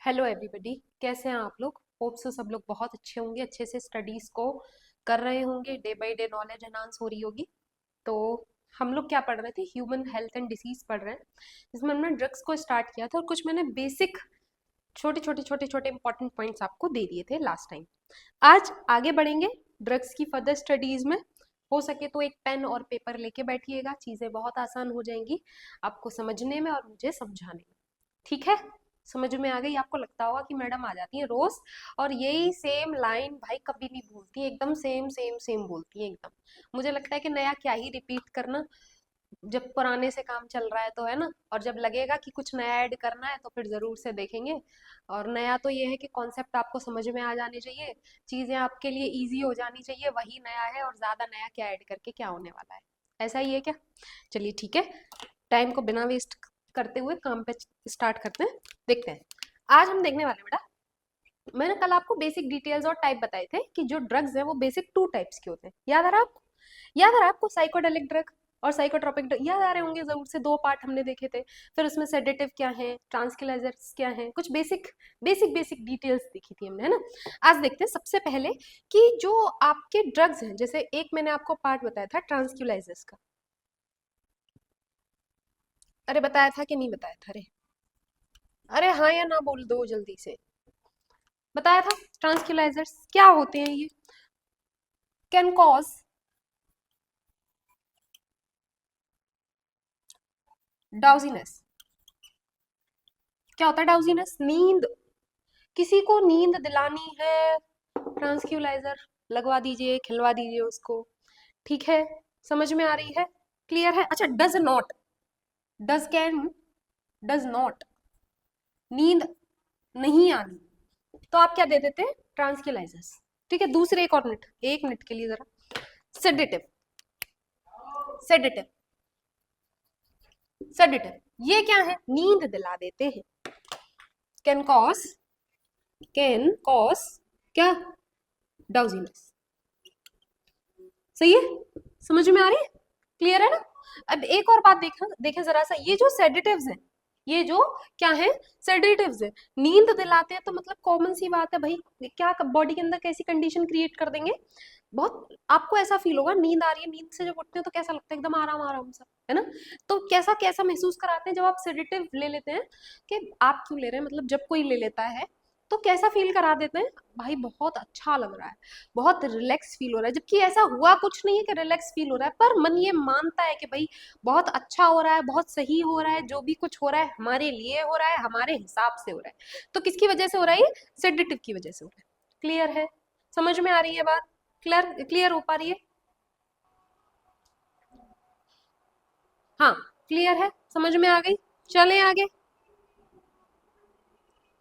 Hello everybody, कैसे हैं आप लोग। होप सो सब लोग बहुत अच्छे होंगे, अच्छे से स्टडीज को कर रहे होंगे, day by day knowledge enhance हो रही होगी। तो हम लोग क्या पढ़ रहे थे, ह्यूमन हेल्थ एंड डिसीज पढ़ रहे हैं। इसमें हमने ड्रग्स को स्टार्ट किया था और कुछ मैंने बेसिक छोटे छोटे छोटे छोटे इंपॉर्टेंट पॉइंट्स आपको दे दिए थे लास्ट टाइम। आज आगे बढ़ेंगे ड्रग्स की फर्दर स्टडीज में। हो सके तो एक पेन और पेपर लेके बैठिएगा, चीजें बहुत आसान हो जाएंगी आपको समझने में और मुझे समझाने में। ठीक है, समझ में आ गई। आपको लगता होगा कि मैडम आ जाती है रोज और यही सेम लाइन भाई कभी नहीं भूलती, एकदम सेम सेम सेम बोलती है एकदम। मुझे लगता है कि नया क्या ही रिपीट करना, जब पुराने से काम चल रहा है तो, है ना। और जब लगेगा कि कुछ नया ऐड करना है तो फिर जरूर से देखेंगे। और नया तो ये है कि कॉन्सेप्ट आपको समझ में आ जाने चाहिए, चीजें आपके लिए इजी हो जानी चाहिए, वही नया है। और ज्यादा नया क्या ऐड करके क्या होने वाला है, ऐसा ही है क्या। चलिए ठीक है, टाइम को बिना वेस्ट करते हुए काम पे स्टार्ट करते हैं। देखते हैं आज हम देखने वाले हैं बेटा। मैंने कल आपको बेसिक डिटेल्स और टाइप बताए थे कि जो ड्रग्स हैं वो बेसिक टू टाइप्स के होते हैं। याद आ रहा है आपको, याद आ रहा है आपको। साइकोडेलिक ड्रग और साइकोट्रोपिक ड्रग याद आ रहे होंगे जरूर से, दो पार्ट हमने देखे थे। फिर उसमें सेडेटिव क्या है, ट्रांसक्यूलाइजर्स क्या है, कुछ बेसिक बेसिक बेसिक डिटेल्स देखी थी हमने, है ना। आज देखते हैं सबसे पहले कि जो आपके ड्रग्स हैं, जैसे एक मैंने आपको पार्ट बताया था ट्रांसक्यूलाइजर्स का। अरे बताया था कि नहीं बताया था, अरे अरे हाँ या ना बोल दो जल्दी से। बताया था। ट्रांसक्यूलाइजर्स क्या होते हैं ये, कैन कॉज डाउजीनेस। क्या होता है डाउजीनेस, नींद। किसी को नींद दिलानी है, ट्रांसक्यूलाइजर लगवा दीजिए, खिलवा दीजिए उसको। ठीक है, समझ में आ रही है, क्लियर है। अच्छा, does not, does can, does not, नींद नहीं आनी, तो आप क्या दे देते हैं, ट्रांसक्यूलाइजर्स। ठीक है, दूसरे एक और मिनट, एक मिनट के लिए जरा। सेडेटिव, सेडेटिव, सेडेटिव ये क्या है, नींद दिला देते हैं। कैन कॉज, कैन कॉज क्या, डाउजीनेस। सही है, समझ में आ रही है, क्लियर है ना। अब एक और बात देखा देखें जरा सा, ये जो सेडेटिव्स हैं, ये जो क्या है, सेडेटिव्स है, नींद दिलाते हैं, तो मतलब कॉमन सी बात है भाई, क्या बॉडी के अंदर कैसी कंडीशन क्रिएट कर देंगे। बहुत आपको ऐसा फील होगा, नींद आ रही है, नींद से जब उठते हैं तो कैसा लगता है, एकदम आराम आराम सा, है ना। तो कैसा कैसा महसूस कराते हैं जब आप सेडेटिव ले लेते हैं, कि आप क्यों ले रहे हैं, मतलब जब कोई ले लेता है तो कैसा फील करा देते हैं भाई, बहुत अच्छा लग रहा है, बहुत रिलैक्स फील हो रहा है, जबकि ऐसा हुआ कुछ नहीं है कि रिलैक्स फील हो रहा है, पर मन ये मानता है कि भाई बहुत अच्छा हो रहा है, बहुत सही हो रहा है, जो भी कुछ हो रहा है हमारे लिए हो रहा है, हमारे हिसाब से हो रहा है। तो किसकी वजह से हो रहा है ये, सेडेटिव की वजह से हो रहा है। क्लियर है, समझ में आ रही है बात, क्लियर क्लियर हो पा रही है। हाँ, क्लियर है, समझ में आ गई। चलें आगे।